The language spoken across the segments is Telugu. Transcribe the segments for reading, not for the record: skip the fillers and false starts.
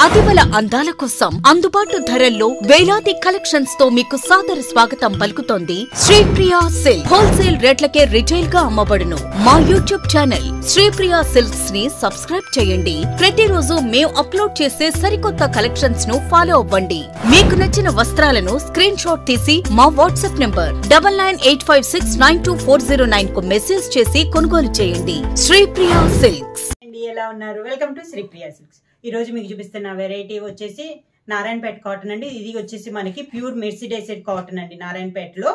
అతివల అందాల కోసం అందుబాటు ధరల్లో వేలాది కలెక్షన్స్ తో మీకు సాదర స్వాగతం పలుకుతోంది శ్రీప్రియ సిల్క్. హోల్సేల్ రేట్లకే రిటైల్ గా అమ్మబడును. మా యూట్యూబ్ ఛానల్ శ్రీప్రియ సిల్క్స్ ని సబ్స్క్రైబ్ చేయండి. ప్రతిరోజు మేము అప్లోడ్ చేసే సరికొత్త కలెక్షన్స్ ను ఫాలో అవ్వండి. మీకు నచ్చిన వస్త్రాలను స్క్రీన్ షాట్ తీసి మా వాట్సాప్ నంబర్ 9985692409 కు మెసేజ్ చేసి కొనుగోలు చేయండి. శ్రీప్రియ సిల్క్స్. ఎలా ఉన్నారు? Welcome to Sripriya silks. ఈ రోజు మీకు చూపిస్తున్న వెరైటీ వచ్చేసి నారాయణపేట కాటన్ అండి. ఇది వచ్చేసి మనకి ప్యూర్ మెర్సిడైజ్డ్ కాటన్ అండి. నారాయణపేటలో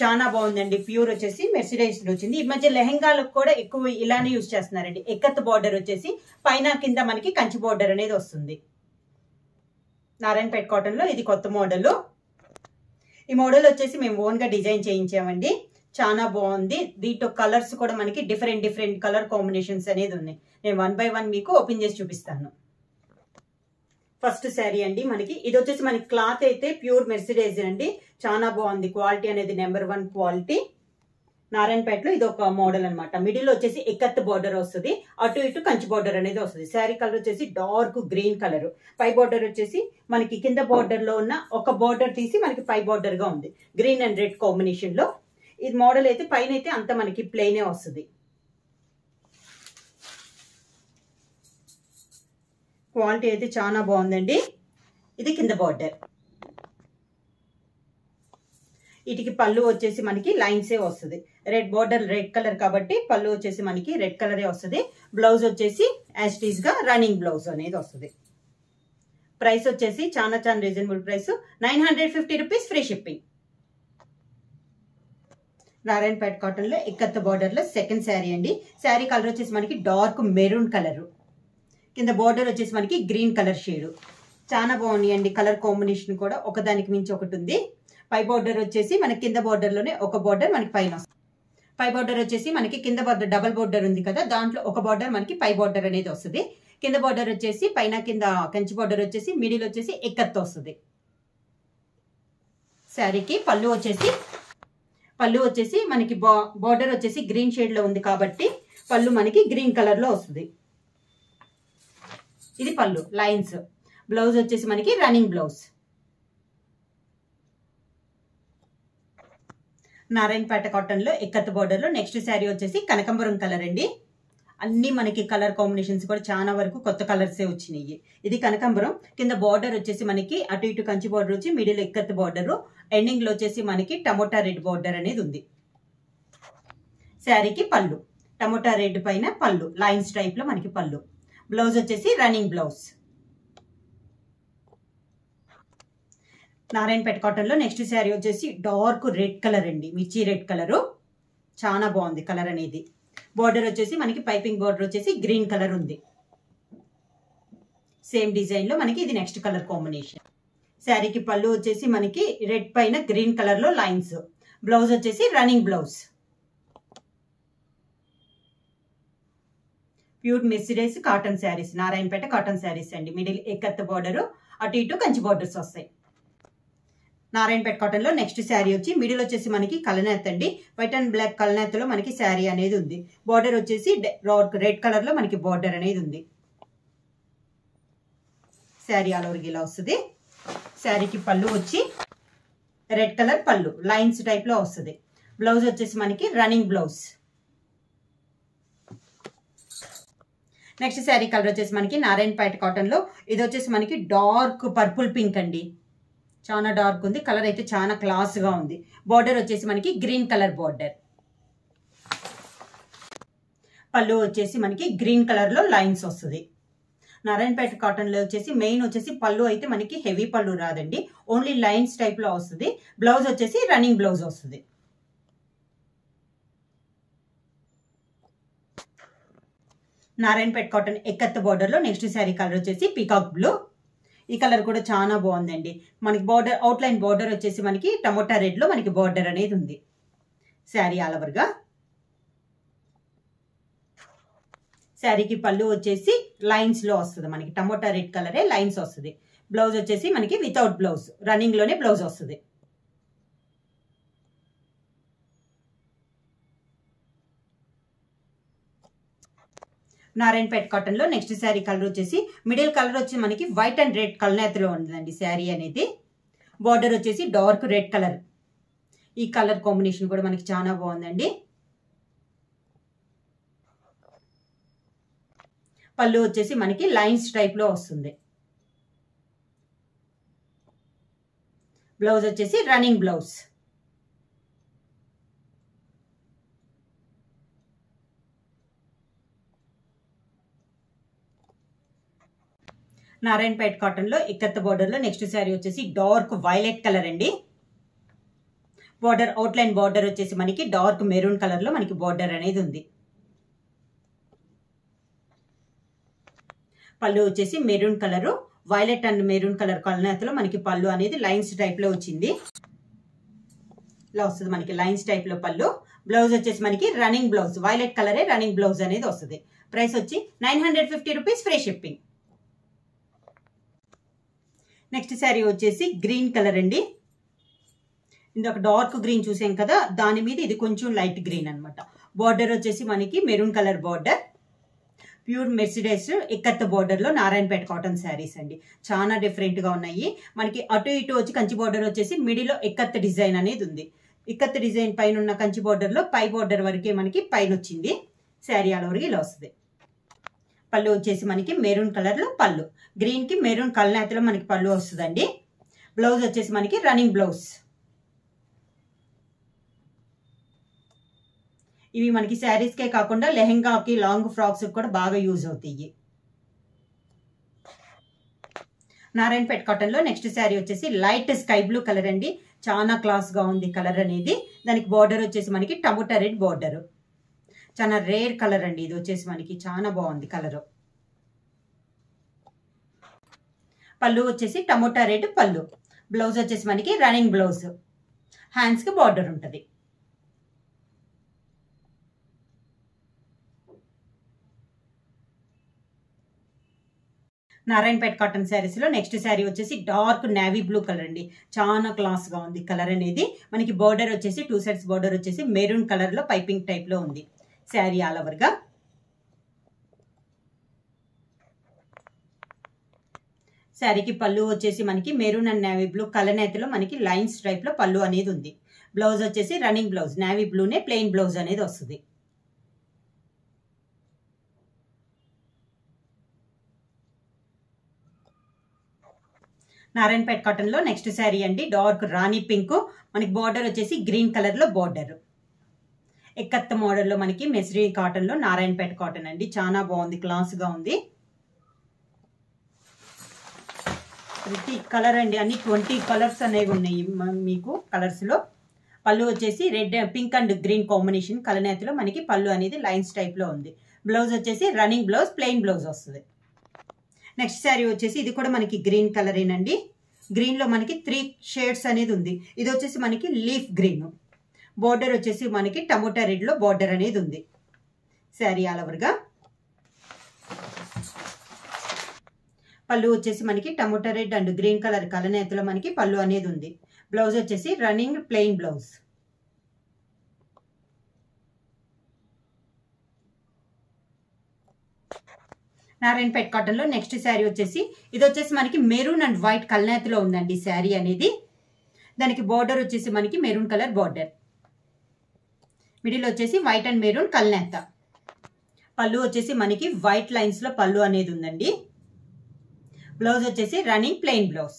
చాలా బాగుందండి. ప్యూర్ వచ్చేసి మెర్సిడైజ్డ్ వచ్చింది. ఈ మధ్య లెహెంగాలకు కూడా ఎక్కువ ఇలానే యూజ్ చేస్తున్నారండి. ఎక్కత్ బార్డర్ వచ్చేసి పైన కింద మనకి కంచి బార్డర్ అనేది వస్తుంది. నారాయణపేట కాటన్ లో ఇది కొత్త మోడల్. ఈ మోడల్ వచ్చేసి మేము ఓన్ గా డిజైన్ చేయించామండి. చాలా బాగుంది. దీంట్లో కలర్స్ కూడా మనకి డిఫరెంట్ కలర్ కాంబినేషన్స్ అనేది ఉన్నాయి. నేను 1 by 1 మీకు ఓపెన్ చేసి చూపిస్తాను. ఫస్ట్ శారీ అండి. మనకి ఇది వచ్చేసి మనకి క్లాత్ అయితే ప్యూర్ మెర్సిడైజ్ అండి. చాలా బాగుంది. క్వాలిటీ అనేది నెంబర్ 1 క్వాలిటీ. నారాయణపేటలో ఇది ఒక మోడల్ అనమాట. మిడిల్ వచ్చేసి ఎక్కత్ బార్డర్ వస్తుంది. అటు ఇటు కంచి బార్డర్ అనేది వస్తుంది. శారీ కలర్ వచ్చేసి డార్క్ గ్రీన్ కలర్. పై బార్డర్ వచ్చేసి మనకి కింద బార్డర్ లో ఉన్న ఒక బార్డర్ తీసి మనకి పై బార్డర్ గా ఉంది. గ్రీన్ అండ్ రెడ్ కాంబినేషన్ లో ఇది మోడల్ అయితే పైన అయితే అంత మనకి ప్లెయినే వస్తుంది. క్వాలిటీ అయితే చాలా బాగుందండి. ఇది కింద బార్డర్. వీటికి పళ్ళు వచ్చేసి మనకి లైన్సే వస్తుంది. రెడ్ బార్డర్ రెడ్ కలర్ కాబట్టి పళ్ళు వచ్చేసి మనకి రెడ్ కలరే వస్తుంది. బ్లౌజ్ వచ్చేసి యాజ్ ఇట్ ఈస్ గా రన్నింగ్ బ్లౌజ్ అనేది వస్తుంది. ప్రైస్ వచ్చేసి చాలా reasonable price, 950 rupees free shipping. Narayanpet cotton లో ఎక్కత్ బార్డర్ లో సెకండ్ శారీ అండి. శారీ కలర్ వచ్చేసి మనకి డార్క్ మెరూన్ కలర్. కింద బార్డర్ వచ్చేసి మనకి గ్రీన్ కలర్ షేడ్. చాలా బాగున్నాయండి. కలర్ కాంబినేషన్ కూడా ఒకదానికి మించి ఒకటి ఉంది. పై బార్డర్ వచ్చేసి మనకి కింద బార్డర్ లోనే ఒక బార్డర్ మనకి పైన వస్తుంది. పై బార్డర్ వచ్చేసి మనకి కింద బార్డర్ డబల్ బార్డర్ ఉంది కదా, దాంట్లో ఒక బార్డర్ మనకి పై బార్డర్ అనేది వస్తుంది. కింద బార్డర్ వచ్చేసి పైన కింద కంచి బార్డర్ వచ్చేసి మిడిల్ వచ్చేసి ఎక్కత్ వస్తుంది. శారీకి పళ్ళు వచ్చేసి మనకి బార్డర్ వచ్చేసి గ్రీన్ షేడ్ లో ఉంది కాబట్టి పళ్ళు మనకి గ్రీన్ కలర్ లో వస్తుంది. ఇది పళ్ళు లైన్స్. బ్లౌజ్ వచ్చేసి మనకి రన్నింగ్ బ్లౌజ్. నారాయణపేట కాటన్ లో ఎక్కత్ బార్డర్ లో నెక్స్ట్ శారీ వచ్చేసి కనకాంబరం కలర్ అండి. అన్ని మనకి కలర్ కాంబినేషన్స్ కూడా చాలా వరకు కొత్త కలర్సే వచ్చినాయి. ఇది కనకాంబరం. కింద బార్డర్ వచ్చేసి మనకి అటు ఇటు కంచి బార్డర్ వచ్చి మిడిల్ ఎక్కత్ బార్డర్, ఎండింగ్ లో వచ్చేసి మనకి టమోటా రెడ్ బార్డర్ అనేది ఉంది. శారీకి పళ్ళు టమోటా రెడ్ పైన పళ్ళు లైన్స్ టైప్ లో మనకి పళ్ళు. బ్లౌజ్ వచ్చేసి రన్నింగ్ బ్లౌజ్. నారాయణపేట కాటన్ లో నెక్స్ట్ శారీ వచ్చేసి డార్క్ రెడ్ కలర్ అండి. మిర్చి రెడ్ కలర్. చాలా బాగుంది కలర్ అనేది. బార్డర్ వచ్చేసి మనకి పైపింగ్ బార్డర్ వచ్చేసి గ్రీన్ కలర్ ఉంది. సేమ్ డిజైన్ లో మనకి ఇది నెక్స్ట్ కలర్ కాంబినేషన్. శారీకి పళ్ళు వచ్చేసి మనకి రెడ్ పైన గ్రీన్ కలర్ లో లైన్స్. బ్లౌజ్ వచ్చేసి running blouse. Pure mercerised cotton sarees. Narayanpet cotton sarees అండి. మిడిల్ ఎక్కత్ బార్డర్, అటు ఇటు కంచి బార్డర్స్ వస్తాయి. నారాయణపేట కాటన్ లో నెక్స్ట్ శారీ వచ్చి మిడిల్ వచ్చేసి మనకి కలనేత్ అండి. వైట్ అండ్ బ్లాక్ కలనేత్ లో మనకి శారీ అనేది ఉంది. బార్డర్ వచ్చేసి రెడ్ కలర్ లో మనకి బార్డర్ అనేది ఉంది. శారీ ఆల్ ఓవర్ ఇలా వస్తుంది. శారీకి పళ్ళు వచ్చి రెడ్ కలర్ పళ్ళు లైన్స్ టైప్ లో వస్తుంది. బ్లౌజ్ వచ్చేసి మనకి running blouse. Next sari colour వచ్చేసి మనకి నారాయణపేట కాటన్ లో ఇది వచ్చేసి మనకి డార్క్ పర్పుల్ పింక్ అండి. చాలా డార్క్ ఉంది. కలర్ అయితే చాలా క్లాస్ గా ఉంది. బార్డర్ వచ్చేసి మనకి గ్రీన్ కలర్ బార్డర్. పళ్ళు వచ్చేసి మనకి గ్రీన్ కలర్ లో లైన్స్ వస్తుంది. నారాయణపేట కాటన్ లో వచ్చేసి మెయిన్ వచ్చేసి పళ్ళు అయితే మనకి హెవీ పళ్ళు రాదండి. ఓన్లీ లైన్స్ టైప్ లో వస్తుంది. బ్లౌజ్ వచ్చేసి రన్నింగ్ బ్లౌజ్ వస్తుంది. నారాయణపేట కాటన్ ఎక్కత్ బార్డర్ లో నెక్స్ట్ శారీ కలర్ వచ్చేసి పీకాక్ బ్లూ. ఈ కలర్ కూడా చాలా బాగుందండి. మనకి బార్డర్ అవుట్ లైన్ బార్డర్ వచ్చేసి మనకి టమోటా రెడ్ లో మనకి బార్డర్ అనేది ఉంది. శారీ ఆల్ ఓవర్ గా. శారీకి పళ్ళు వచ్చేసి లైన్స్ లో వస్తుంది. మనకి టమోటా రెడ్ కలరే లైన్స్ వస్తుంది. బ్లౌజ్ వచ్చేసి మనకి వితౌట్ బ్లౌజ్ రన్నింగ్ లోనే బ్లౌజ్ వస్తుంది. నారాయణపేట కాటన్ లో నెక్స్ట్ శారీ కలర్ వచ్చేసి మిడిల్ కలర్ వచ్చి మనకి వైట్ అండ్ రెడ్ కలనేతలో ఉందండి శారీ అనేది. బార్డర్ వచ్చేసి డార్క్ రెడ్ కలర్. ఈ కలర్ కాంబినేషన్ కూడా మనకి చాలా బాగుందండి. పళ్ళు వచ్చేసి మనకి లైన్స్ టైప్ లో వస్తుంది. బ్లౌజ్ వచ్చేసి రన్నింగ్ బ్లౌజ్. నారాయణపేట కాటన్ లో ఇక్కత్ బార్డర్ లో నెక్స్ట్ శారీ వచ్చేసి డార్క్ వైలెట్ కలర్ అండి. బార్డర్ అవుట్లైన్ బార్డర్ వచ్చేసి మనకి డార్క్ మెరూన్ కలర్ లో మనకి బార్డర్ అనేది ఉంది. పళ్ళు వచ్చేసి maroon colour, violet and maroon colour కలనేతలో మనకి పళ్ళు అనేది లైన్స్ టైప్ లో వచ్చింది. ఇలా వస్తుంది మనకి లైన్స్ టైప్ లో పళ్ళు. బ్లౌజ్ వచ్చేసి మనకి రన్నింగ్ బ్లౌజ్, వైలెట్ కలరే రన్నింగ్ బ్లౌజ్ అనేది వస్తుంది. ప్రైస్ వచ్చి 950 rupees, free shipping. Next saree వచ్చేసి గ్రీన్ కలర్ అండి. ఇంకొక డార్క్ గ్రీన్ చూసాం కదా, దాని మీద ఇది కొంచెం లైట్ గ్రీన్ అనమాట. బార్డర్ వచ్చేసి మనకి maroon colour border. Pure mercerised ikat border లో నారాయణపేట కాటన్ శారీస్ అండి. చాలా డిఫరెంట్ గా ఉన్నాయి. మనకి అటు ఇటు వచ్చి కంచి బార్డర్ వచ్చేసి మిడిల్ లో ఇక్కత్ డిజైన్ అనేది ఉంది. ఇక్కత్ డిజైన్ పైన ఉన్న కంచి బార్డర్ లో పై బార్డర్ వరకే మనకి పైన వచ్చింది. శారీ ఆల్ ఓవర్ ఇలా వస్తుంది. పళ్ళు వచ్చేసి మనకి మెరూన్ కలర్ లో పళ్ళు, గ్రీన్ కి మెరూన్ కలనేతలో మనకి పళ్ళు వస్తుందండి. బ్లౌజ్ వచ్చేసి మనకి రన్నింగ్ బ్లౌజ్. ఇవి మనకి శారీస్ కే కాకుండా లెహెంగాకి, లాంగ్ ఫ్రాక్స్ కూడా బాగా యూజ్ అవుతాయి. నారాయణపేట కాటన్ లో నెక్స్ట్ శారీ వచ్చేసి లైట్ స్కై బ్లూ కలర్ అండి. చాలా క్లాస్ గా ఉంది కలర్ అనేది. దానికి బార్డర్ వచ్చేసి మనకి టమోటా రెడ్ బార్డర్. చాలా రేర్ కలర్ అండి ఇది వచ్చేసి మనకి చాలా బాగుంది కలర్. పళ్ళు వచ్చేసి టమోటా రెడ్ పళ్ళు. బ్లౌజ్ వచ్చేసి మనకి రన్నింగ్ బ్లౌజ్. హ్యాండ్స్ కి బార్డర్ ఉంటుంది. నారాయణపేట కాటన్ శారీస్ లో నెక్స్ట్ శారీ వచ్చేసి డార్క్ నేవీ బ్లూ కలర్ అండి. చాలా క్లాస్ గా ఉంది కలర్ అనేది. మనకి బార్డర్ వచ్చేసి 2 సైడ్స్ బార్డర్ వచ్చేసి మెరూన్ కలర్ లో పైపింగ్ టైప్ లో ఉంది శారీ ఆల్ ఓవర్ గా. శారీకి పళ్ళు వచ్చేసి మనకి మెరూన్ అండ్ నేవీ బ్లూ కలనేతలో మనకి లైన్స్ టైప్ లో పళ్ళు అనేది ఉంది. బ్లౌజ్ వచ్చేసి రన్నింగ్ బ్లౌజ్, నేవీ బ్లూనే ప్లెయిన్ బ్లౌజ్ అనేది వస్తుంది. నారాయణపేట కాటన్ లో నెక్స్ట్ శారీ అండి డార్క్ రాణి పింక్. మనకి బార్డర్ వచ్చేసి గ్రీన్ కలర్ లో బార్డర్. ఎక్కత్త మోడల్ లో మనకి మెస్రీ కాటన్ లో నారాయణపేట కాటన్ అండి. చాలా బాగుంది, క్లాస్ గా ఉంది. ప్రతి కలర్ అండి, అన్ని 20 కలర్స్ అనేవి ఉన్నాయి మీకు కలర్స్ లో. పళ్ళు వచ్చేసి red, pink and green combination కలనేతలో మనకి పళ్ళు అనేది లైన్స్ టైప్ లో ఉంది. బ్లౌజ్ వచ్చేసి రన్నింగ్ బ్లౌజ్, ప్లెయిన్ బ్లౌజ్ వస్తుంది. నెక్స్ట్ శారీ వచ్చేసి ఇది కూడా మనకి గ్రీన్ కలర్ ఏనండి. గ్రీన్ లో మనకి 3 షేడ్స్ అనేది ఉంది. ఇది వచ్చేసి మనకి లీఫ్ గ్రీన్. బార్డర్ వచ్చేసి మనకి టమోటా రెడ్ లో బార్డర్ అనేది ఉంది శారీ ఆల్ ఓవర్ గా. పళ్ళు వచ్చేసి మనకి tomato red and green colour కలనేతలో మనకి పళ్ళు అనేది ఉంది. బ్లౌజ్ వచ్చేసి running plain blouse. Narayanpet cotton లో నెక్స్ట్ శారీ వచ్చేసి ఇది వచ్చేసి మనకి మెరూన్ అండ్ వైట్ కలనేతలో ఉందండి శారీ అనేది. దానికి బార్డర్ వచ్చేసి మనకి మెరూన్ కలర్ బార్డర్. మిడిల్ వచ్చేసి వైట్ అండ్ మెరూన్ కలనేత. పళ్ళు వచ్చేసి మనకి వైట్ లైన్స్ లో పళ్ళు అనేది ఉందండి. బ్లౌజ్ వచ్చేసి running plain blouse.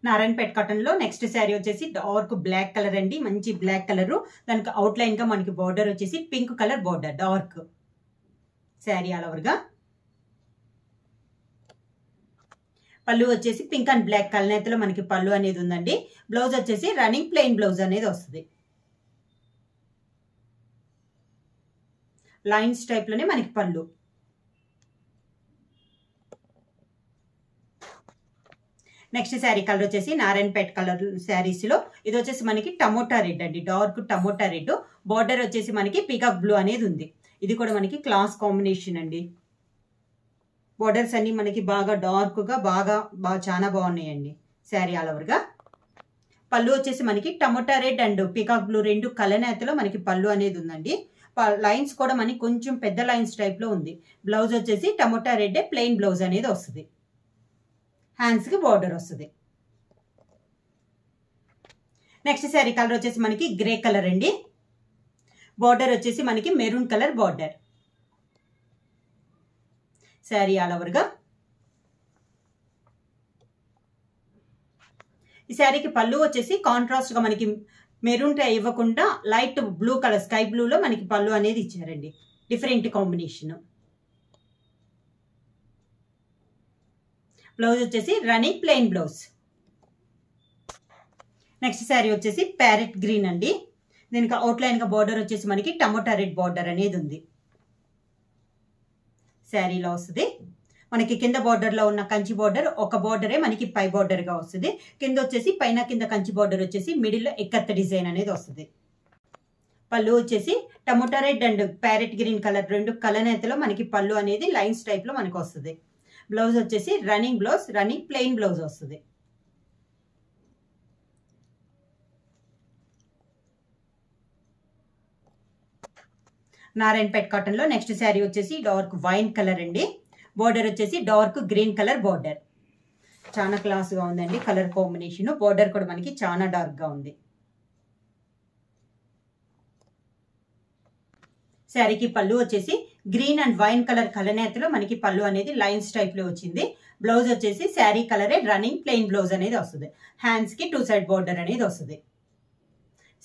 Narayanpet cotton లో నెక్స్ట్ శారీ వచ్చేసి డార్క్ బ్లాక్ కలర్ అండి. మంచి బ్లాక్ కలర్. దానికి అవుట్ లైన్ గా మనకి బార్డర్ వచ్చేసి pink colour border dark sari all over గా. పళ్ళు వచ్చేసి పింక్ అండ్ బ్లాక్ కలనేతలో మనకి పళ్ళు అనేది ఉందండి. బ్లౌజ్ వచ్చేసి రన్నింగ్ ప్లెయిన్ బ్లౌజ్ అనేది వస్తుంది. లైన్స్ టైప్ లోనే మనకి పళ్ళు. నెక్స్ట్ శారీ కలర్ వచ్చేసి నారాయణపేట కలర్ శారీస్ లో ఇది వచ్చేసి మనకి టమోటా రెడ్ అండి. Dark tomato red. బార్డర్ వచ్చేసి మనకి పీకాక్ బ్లూ అనేది ఉంది. ఇది కూడా మనకి క్లాస్ కాంబినేషన్ అండి. బార్డర్స్ అన్ని మనకి బాగా డార్క్ గా బాగా చాలా బాగున్నాయండి శారీ ఆల్ ఓవర్ గా. పళ్ళు వచ్చేసి మనకి tomato red and peacock blue రెండు కలనేతలో మనకి పళ్ళు అనేది ఉందండి. లైన్స్ కూడా మనకి కొంచెం పెద్ద లైన్స్ టైప్ లో ఉంది. బ్లౌజ్ వచ్చేసి టమోటా రెడ్ ప్లెయిన్ బ్లౌజ్ అనేది వస్తుంది. హ్యాండ్స్ కి బార్డర్ వస్తుంది. నెక్స్ట్ శారీ కలర్ వచ్చేసి మనకి గ్రే కలర్ అండి. బార్డర్ వచ్చేసి మనకి maroon colour border. Sari all over గా. ఈ శారీకి పళ్ళు వచ్చేసి కాంట్రాస్ట్ గా మనకి మెరూన్ ఇవ్వకుండా లైట్ బ్లూ కలర్ స్కై బ్లూలో మనకి పళ్ళు అనేది ఇచ్చారండి. Different combination. బ్లౌజ్ వచ్చేసి running plain blouse. Next saree వచ్చేసి ప్యారెట్ గ్రీన్ అండి. దీనికి అవుట్లైన్ గా బార్డర్ వచ్చేసి మనకి టమోటా రెడ్ బార్డర్ అనేది ఉంది. శారీలో వస్తుంది. మనకి కింద బార్డర్ లో ఉన్న కంచి బార్డర్ ఒక బార్డరే మనకి పై బార్డర్ గా వస్తుంది. కింద వచ్చేసి పైన కింద కంచి బార్డర్ వచ్చేసి మిడిల్ లో ఎక్కత్త డిజైన్ అనేది వస్తుంది. పళ్ళు వచ్చేసి tomato red and parrot green colour రెండు కలనేతలో మనకి పళ్ళు అనేది లైన్స్ టైప్ లో మనకి వస్తుంది. బ్లౌజ్ వచ్చేసి running blouse, running plain blouse వస్తుంది. నారాయణపేట్ కాటన్ లో నెక్స్ట్ శారీ వచ్చేసి డార్క్ వైన్ కలర్ అండి. బార్డర్ వచ్చేసి డార్క్ గ్రీన్ కలర్ బార్డర్. చాలా క్లాస్ గా ఉందండి కలర్ కాంబినేషన్. బార్డర్ కూడా మనకి చాలా డార్క్ గా ఉంది. శారీకి పళ్ళు వచ్చేసి గ్రీన్ అండ్ వైన్ కలర్ కలనేతలో మనకి పళ్ళు అనేది లైన్స్ టైప్ లో వచ్చింది. బ్లౌజ్ వచ్చేసి శారీ కలరే రన్నింగ్ ప్లెయిన్ బ్లౌజ్ అనేది వస్తుంది. హ్యాండ్స్ కి 2 సైడ్ బార్డర్ అనేది వస్తుంది.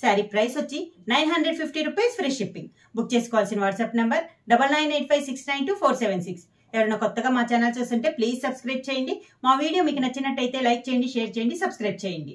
శారీ ప్రైస్ వచ్చి 950 రూపీస్, ఫ్రీ షిప్పింగ్. బుక్ చేసుకోవాల్సిన వాట్సాప్ నంబర్ 9985692476. ఎవరైనా కొత్తగా మా ఛానల్ చూస్తుంటే ప్లీజ్ సబ్స్క్రైబ్ చేయండి. మా వీడియో మీకు నచ్చినట్టయితే లైక్ చేయండి, షేర్ చేయండి, సబ్స్క్రైబ్ చేయండి.